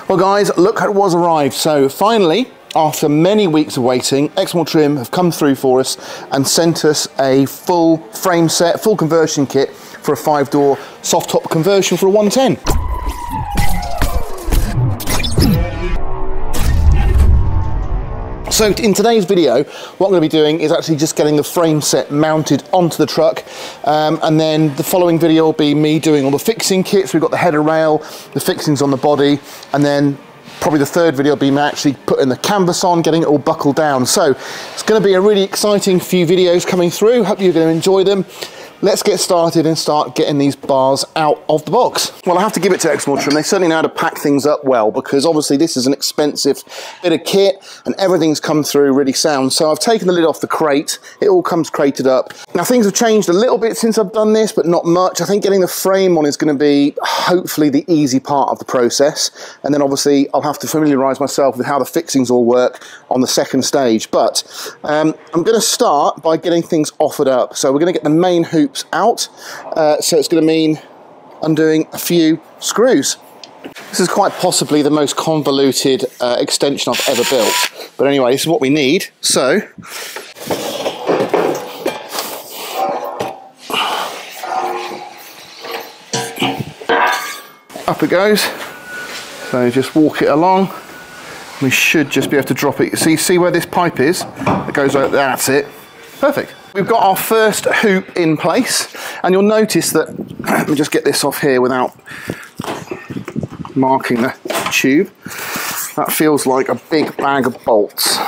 Well guys, look at what's arrived. So finally, after many weeks of waiting, Exmoor Trim have come through for us and sent us a full frame set, full conversion kit for a 5-door soft top conversion for a 110. So in today's video, what I'm going to be doing is actually just getting the frame set mounted onto the truck, and then the following video will be me doing all the fixing kits. We've got the header rail, the fixings on the body, and then probably the third video will be me actually putting the canvas on, getting it all buckled down. So it's going to be a really exciting few videos coming through. Hope you're going to enjoy them. Let's get started and start getting these bars out of the box. Well, I have to give it to Exmoor Trim. They certainly know how to pack things up well, because obviously this is an expensive bit of kit and everything's come through really sound. So I've taken the lid off the crate. It all comes crated up. Now things have changed a little bit since I've done this, but not much. I think getting the frame on is going to be hopefully the easy part of the process. And then obviously I'll have to familiarise myself with how the fixings all work on the second stage. But I'm going to start by getting things offered up. So we're going to get the main hoops out, so it's going to mean undoing a few screws. This is quite possibly the most convoluted extension I've ever built, but anyway, this is what we need. So up it goes. So just walk it along. We should just be able to drop it. So you see where this pipe is? It goes like that. That's it. Perfect. We've got our first hoop in place, and you'll notice that, let me just get this off here without marking the tube. That feels like a big bag of bolts.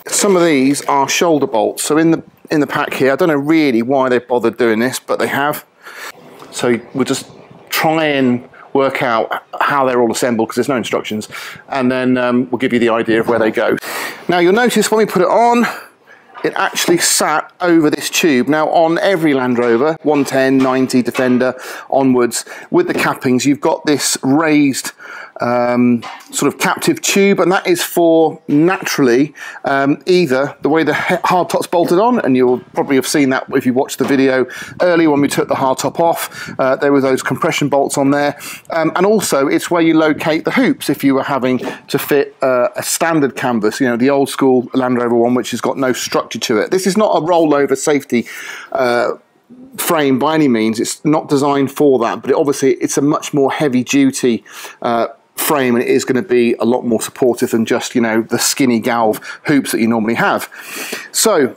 Some of these are shoulder bolts. So in the pack here, I don't know really why they've bothered doing this, but they have. So we'll just try and work out how they're all assembled, because there's no instructions, and then we'll give you the idea of where they go. Now you'll notice when we put it on, it actually sat over this tube. Now on every Land Rover, 110, 90, Defender onwards, with the cappings, you've got this raised sort of captive tube, and that is for naturally either the way the hard top's bolted on, and you'll probably have seen that if you watched the video earlier when we took the hard top off. There were those compression bolts on there, and also it's where you locate the hoops if you were having to fit a standard canvas, you know, the old school Land Rover one, which has got no structure to it. This is not a rollover safety frame by any means. It's not designed for that, but obviously it's a much more heavy duty frame, and it is going to be a lot more supportive than just, you know, the skinny galv hoops that you normally have. So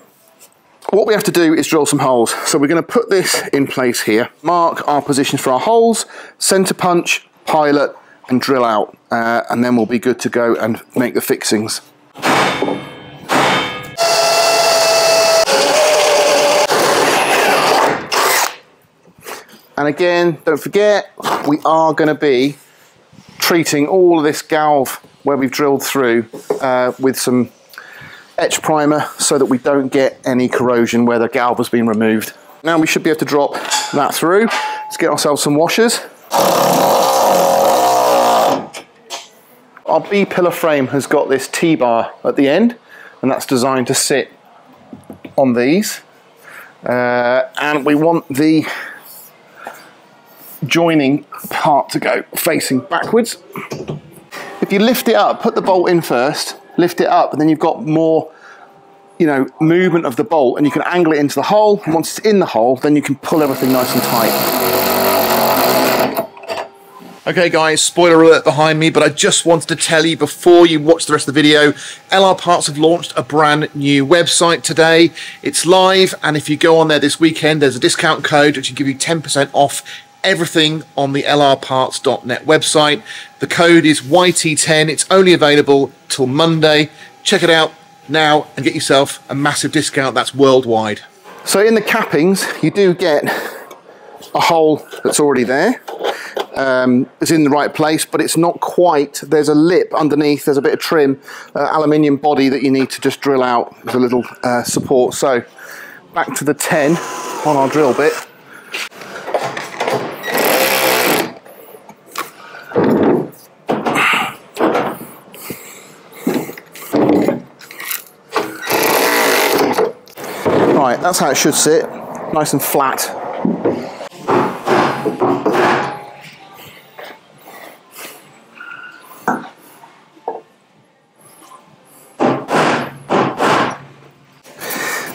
what we have to do is drill some holes. So we're going to put this in place here, mark our positions for our holes, center punch, pilot, and drill out, and then we'll be good to go and make the fixings. And again, don't forget, we are going to be treating all of this galv where we've drilled through with some etch primer, so that we don't get any corrosion where the galv has been removed. Now we should be able to drop that through. Let's get ourselves some washers. Our B-pillar frame has got this T-bar at the end, and that's designed to sit on these. And we want the joining part to go facing backwards. If you lift it up, put the bolt in first, lift it up, and then you've got more, you know, movement of the bolt, and you can angle it into the hole, and once it's in the hole, then you can pull everything nice and tight. Okay guys, spoiler alert behind me, but I just wanted to tell you before you watch the rest of the video, LR Parts have launched a brand new website today. It's live, and if you go on there this weekend, there's a discount code which will give you 10% off everything on the lrparts.net website. The code is YT10. It's only available till Monday. Check it out now and get yourself a massive discount. That's worldwide. So in the cappings, you do get a hole that's already there. It's in the right place, but it's not quite. There's a lip underneath. There's a bit of trim, aluminium body that you need to just drill out with a little support. So back to the 10 on our drill bit. Right, that's how it should sit, nice and flat.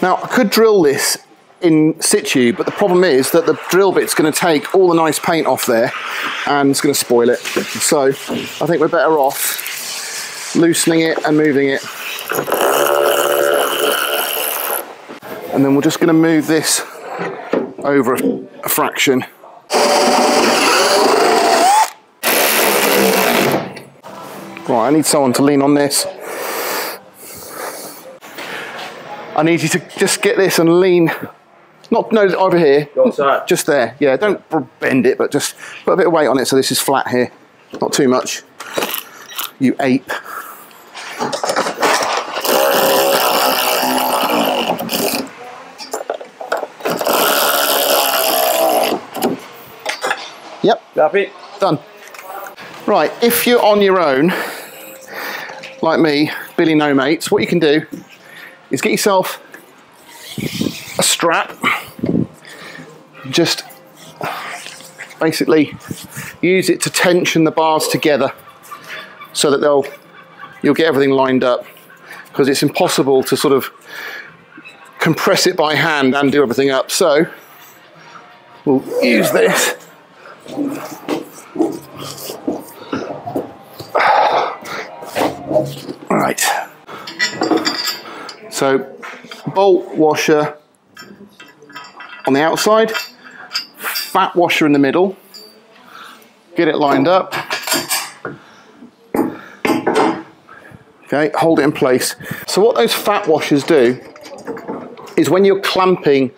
Now, I could drill this in situ, but the problem is that the drill bit's going to take all the nice paint off there and it's going to spoil it. So I think we're better off loosening it and moving it. And then we're just going to move this over a fraction. Right, I need someone to lean on this. I need you to just get this and lean. Not over here, just there. Yeah, don't bend it, but just put a bit of weight on it so this is flat here. Not too much. You ape. Yep. Happy? Done. Right, if you're on your own, like me, Billy No Mates, what you can do is get yourself a strap. Just basically use it to tension the bars together so that you'll get everything lined up, because it's impossible to sort of compress it by hand and do everything up. So we'll use this. Right. So bolt washer on the outside, fat washer in the middle, get it lined up. Okay, hold it in place. So what those fat washers do is when you're clamping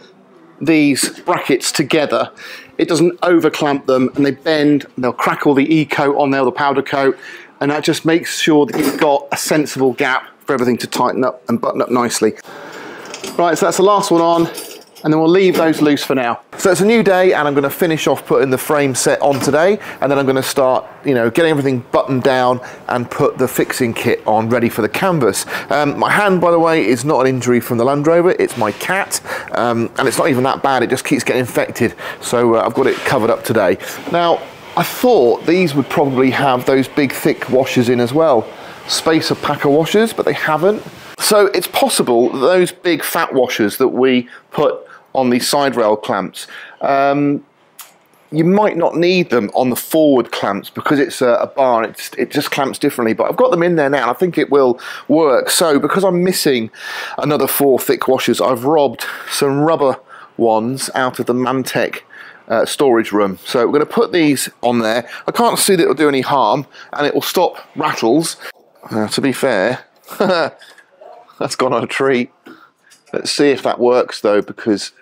these brackets together, it doesn't over clamp them and they bend, they'll crack all the e-coat on there, the powder coat, and that just makes sure that you've got a sensible gap for everything to tighten up and button up nicely. Right, so that's the last one on, and then we'll leave those loose for now. So it's a new day, and I'm going to finish off putting the frame set on today, and then I'm going to start, getting everything buttoned down and put the fixing kit on ready for the canvas. My hand, by the way, is not an injury from the Land Rover, it's my cat, and it's not even that bad, it just keeps getting infected, so I've got it covered up today. Now, I thought these would probably have those big thick washers in as well, spacer packer washers, but they haven't. So it's possible that those big fat washers that we put on the side rail clamps, you might not need them on the forward clamps because it's a bar and it just clamps differently, but I've got them in there now and I think it will work. So because I'm missing another 4 thick washers, I've robbed some rubber ones out of the Mantec storage room. So we're going to put these on there. I can't see that it'll do any harm and it will stop rattles. To be fair, that's gone on a treat. Let's see if that works though, because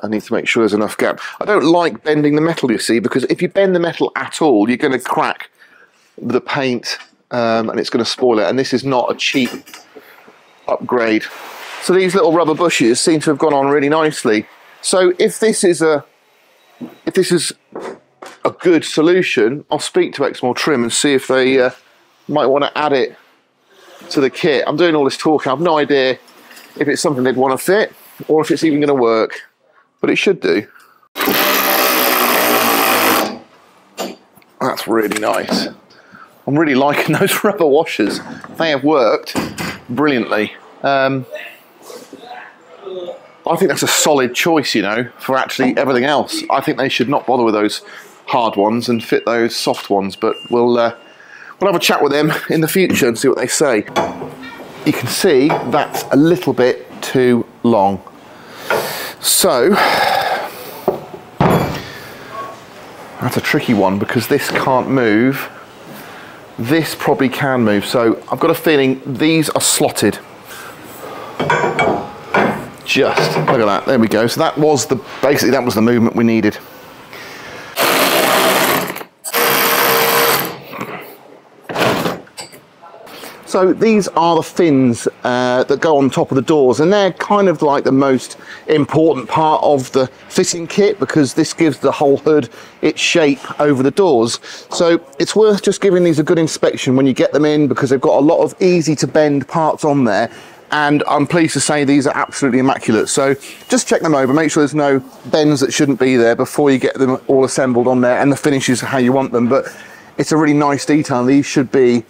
I need to make sure there's enough gap. I don't like bending the metal, you see, because if you bend the metal at all, you're going to crack the paint and it's going to spoil it. And this is not a cheap upgrade. So these little rubber bushes seem to have gone on really nicely. So if this is a good solution, I'll speak to Exmoor Trim and see if they might want to add it to the kit. I'm doing all this talking, I have no idea if it's something they'd want to fit or if it's even going to work, but it should do. That's really nice. I'm really liking those rubber washers. They have worked brilliantly. I think that's a solid choice, for actually everything else. I think they should not bother with those hard ones and fit those soft ones, but we'll have a chat with them in the future and see what they say. You can see that's a little bit too long. So, that's a tricky one because this can't move. This probably can move, so I've got a feeling these are slotted. Just, look at that, there we go. So that was basically that was the movement we needed. So these are the fins that go on top of the doors, and they're kind of like the most important part of the fitting kit because this gives the whole hood its shape over the doors. So it's worth just giving these a good inspection when you get them in because they've got a lot of easy to bend parts on there, and I'm pleased to say these are absolutely immaculate. So just check them over, make sure there's no bends that shouldn't be there before you get them all assembled on there, and the finish is how you want them. But it's a really nice detail. These should be,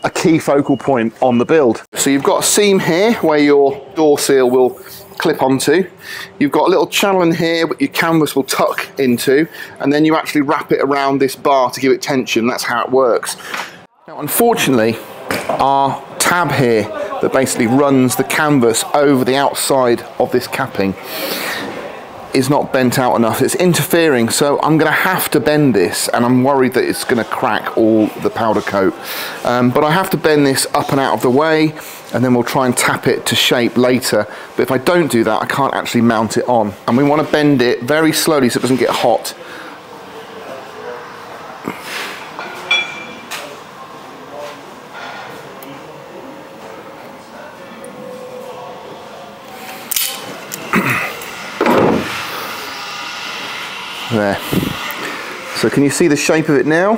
a key focal point on the build. So you've got a seam here where your door seal will clip onto. You've got a little channel in here that your canvas will tuck into, and then you actually wrap it around this bar to give it tension. That's how it works. Now, unfortunately, our tab here that basically runs the canvas over the outside of this capping is not bent out enough. It's interfering, so I'm going to have to bend this, and I'm worried that it's going to crack all the powder coat. But I have to bend this up and out of the way, and then we'll try and tap it to shape later. But if I don't do that, I can't actually mount it on. And we want to bend it very slowly so it doesn't get hot. There. So can you see the shape of it now?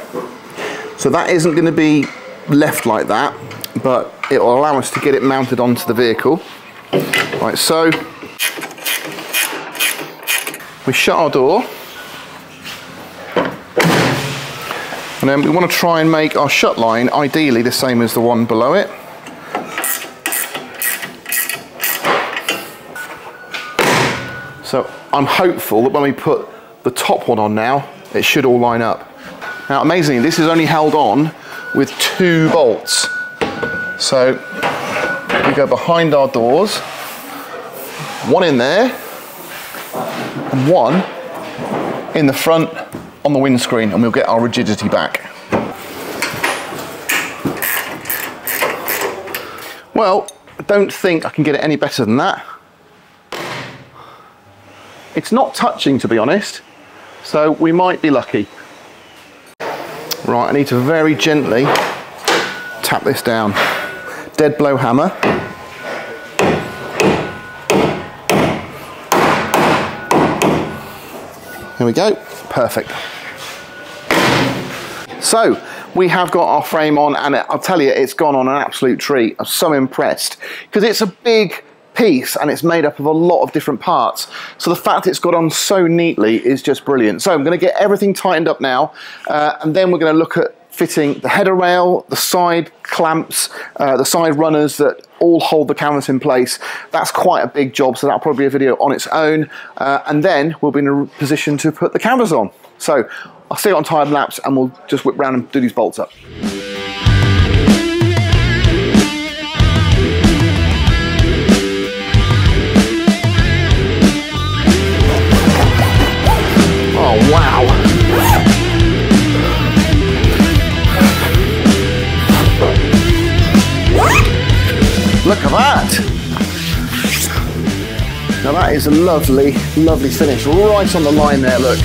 So that isn't going to be left like that, but it will allow us to get it mounted onto the vehicle. Right, so we shut our door, and then we want to try and make our shut line ideally the same as the one below it. So I'm hopeful that when we put the top one on now, it should all line up. Now, amazingly, this is only held on with 2 bolts. So we go behind our doors, one in there, and one in the front on the windscreen, and we'll get our rigidity back. Well, I don't think I can get it any better than that. It's not touching, to be honest. So we might be lucky. Right, I need to very gently tap this down. Dead blow hammer. Here we go, perfect. So we have got our frame on, and I'll tell you, it's gone on an absolute treat. I'm so impressed because it's a big piece and it's made up of a lot of different parts, so the fact it's got on so neatly is just brilliant. So I'm going to get everything tightened up now, and then we're going to look at fitting the header rail, the side clamps, the side runners that all hold the canvas in place. That's quite a big job, so that'll probably be a video on its own, and then we'll be in a position to put the canvas on. So I'll see you on time lapse, and we'll just whip round and do these bolts up. Oh, wow. Look at that. Now that is a lovely, lovely finish. Right on the line there, look.